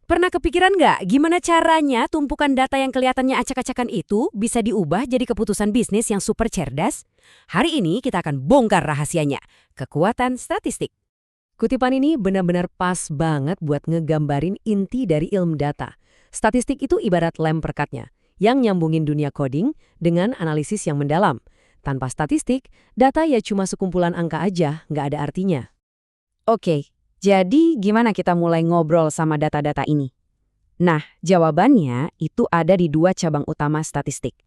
Pernah kepikiran nggak gimana caranya tumpukan data yang kelihatannya acak-acakan itu bisa diubah jadi keputusan bisnis yang super cerdas? Hari ini kita akan bongkar rahasianya, kekuatan statistik. Kutipan ini benar-benar pas banget buat ngegambarin inti dari ilmu data. Statistik itu ibarat lem perkatnya, yang nyambungin dunia coding dengan analisis yang mendalam. Tanpa statistik, data ya cuma sekumpulan angka aja, nggak ada artinya. Oke, jadi gimana kita mulai ngobrol sama data-data ini? Nah, jawabannya itu ada di dua cabang utama statistik.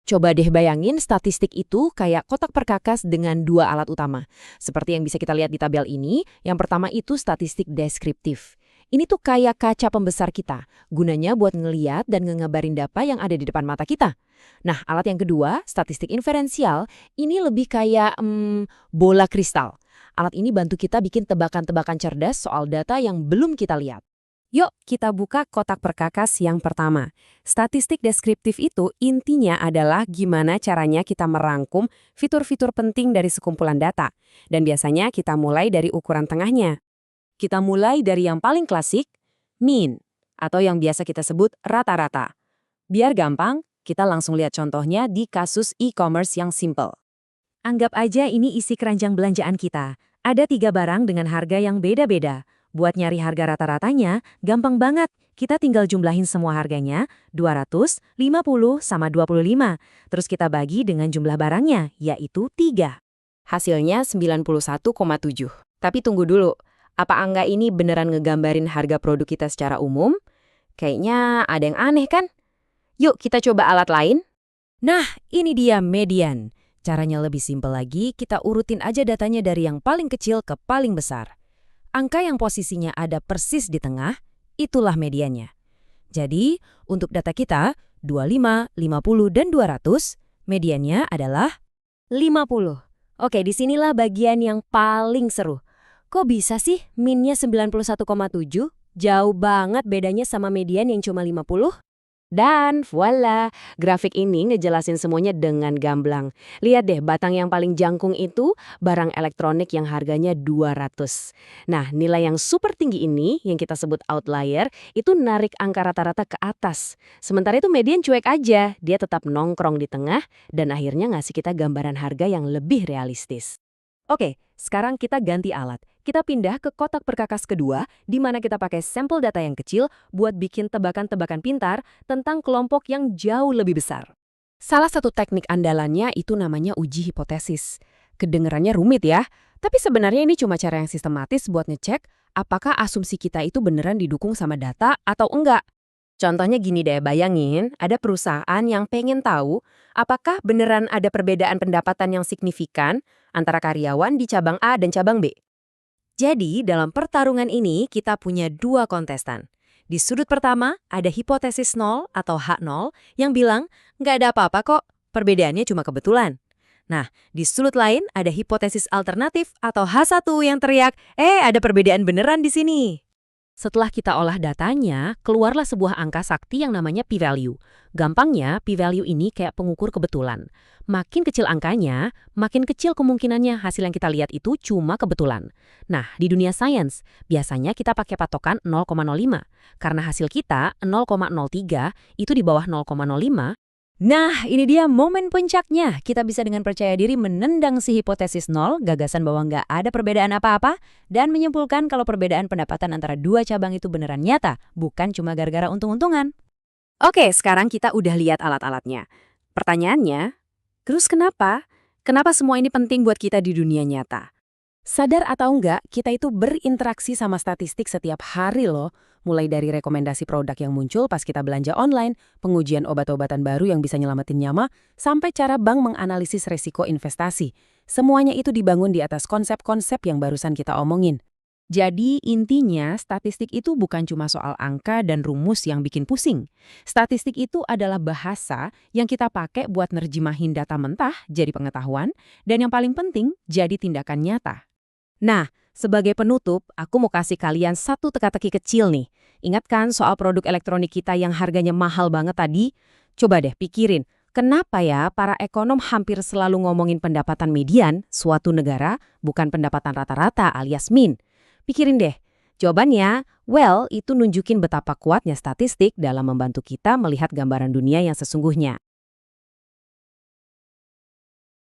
Coba deh bayangin statistik itu kayak kotak perkakas dengan dua alat utama. Seperti yang bisa kita lihat di tabel ini, yang pertama itu statistik deskriptif. Ini tuh kayak kaca pembesar kita, gunanya buat ngeliat dan ngegabarin data yang ada di depan mata kita. Nah, alat yang kedua, statistik inferensial, ini lebih kayak bola kristal. Alat ini bantu kita bikin tebakan-tebakan cerdas soal data yang belum kita lihat. Yuk, kita buka kotak perkakas yang pertama. Statistik deskriptif itu intinya adalah gimana caranya kita merangkum fitur-fitur penting dari sekumpulan data. Dan biasanya kita mulai dari ukuran tengahnya. Kita mulai dari yang paling klasik, mean, atau yang biasa kita sebut rata-rata. Biar gampang, kita langsung lihat contohnya di kasus e-commerce yang simple. Anggap aja ini isi keranjang belanjaan kita. Ada 3 barang dengan harga yang beda-beda. Buat nyari harga rata-ratanya, gampang banget. Kita tinggal jumlahin semua harganya, 200, 50, sama 25. Terus kita bagi dengan jumlah barangnya, yaitu 3. Hasilnya 91,7. Tapi tunggu dulu, apa angka ini beneran ngegambarin harga produk kita secara umum? Kayaknya ada yang aneh kan? Yuk kita coba alat lain. Nah, ini dia median. Caranya lebih simpel lagi, kita urutin aja datanya dari yang paling kecil ke paling besar. Angka yang posisinya ada persis di tengah, itulah mediannya. Jadi, untuk data kita, 25, 50, dan 200, mediannya adalah 50. Oke, disinilah bagian yang paling seru. Kok bisa sih min-nya 91,7? Jauh banget bedanya sama median yang cuma 50? Dan voila, grafik ini ngejelasin semuanya dengan gamblang. Lihat deh, batang yang paling jangkung itu barang elektronik yang harganya 200. Nah, nilai yang super tinggi ini, yang kita sebut outlier, itu narik angka rata-rata ke atas. Sementara itu median cuek aja, dia tetap nongkrong di tengah dan akhirnya ngasih kita gambaran harga yang lebih realistis. Oke, sekarang kita ganti alat. Kita pindah ke kotak perkakas kedua, di mana kita pakai sampel data yang kecil buat bikin tebakan-tebakan pintar tentang kelompok yang jauh lebih besar. Salah satu teknik andalannya itu namanya uji hipotesis. Kedengerannya rumit ya, tapi sebenarnya ini cuma cara yang sistematis buat ngecek apakah asumsi kita itu beneran didukung sama data atau enggak. Contohnya gini deh, bayangin ada perusahaan yang pengen tahu apakah beneran ada perbedaan pendapatan yang signifikan antara karyawan di cabang A dan cabang B. Jadi, dalam pertarungan ini kita punya dua kontestan. Di sudut pertama, ada hipotesis 0 atau H0 yang bilang, nggak ada apa-apa kok, perbedaannya cuma kebetulan. Nah, di sudut lain ada hipotesis alternatif atau H1 yang teriak, ada perbedaan beneran di sini. Setelah kita olah datanya, keluarlah sebuah angka sakti yang namanya p-value. Gampangnya, p-value ini kayak pengukur kebetulan. Makin kecil angkanya, makin kecil kemungkinannya hasil yang kita lihat itu cuma kebetulan. Nah, di dunia sains, biasanya kita pakai patokan 0,05. Karena hasil kita 0,03 itu di bawah 0,05. Nah, ini dia momen puncaknya. Kita bisa dengan percaya diri menendang si hipotesis 0, gagasan bahwa nggak ada perbedaan apa-apa, dan menyimpulkan kalau perbedaan pendapatan antara dua cabang itu beneran nyata, bukan cuma gara-gara untung-untungan. Oke, sekarang kita udah lihat alat-alatnya. Pertanyaannya, terus kenapa? Kenapa semua ini penting buat kita di dunia nyata? Sadar atau enggak, kita itu berinteraksi sama statistik setiap hari loh. Mulai dari rekomendasi produk yang muncul pas kita belanja online, pengujian obat-obatan baru yang bisa nyelamatin nyawa, sampai cara bank menganalisis resiko investasi. Semuanya itu dibangun di atas konsep-konsep yang barusan kita omongin. Jadi intinya, statistik itu bukan cuma soal angka dan rumus yang bikin pusing. Statistik itu adalah bahasa yang kita pakai buat nerjemahin data mentah jadi pengetahuan, dan yang paling penting jadi tindakan nyata. Nah, sebagai penutup, aku mau kasih kalian satu teka-teki kecil nih. Ingat kan soal produk elektronik kita yang harganya mahal banget tadi? Coba deh pikirin, kenapa ya para ekonom hampir selalu ngomongin pendapatan median suatu negara, bukan pendapatan rata-rata alias min? Pikirin deh. Jawabannya, Well, itu nunjukin betapa kuatnya statistik dalam membantu kita melihat gambaran dunia yang sesungguhnya.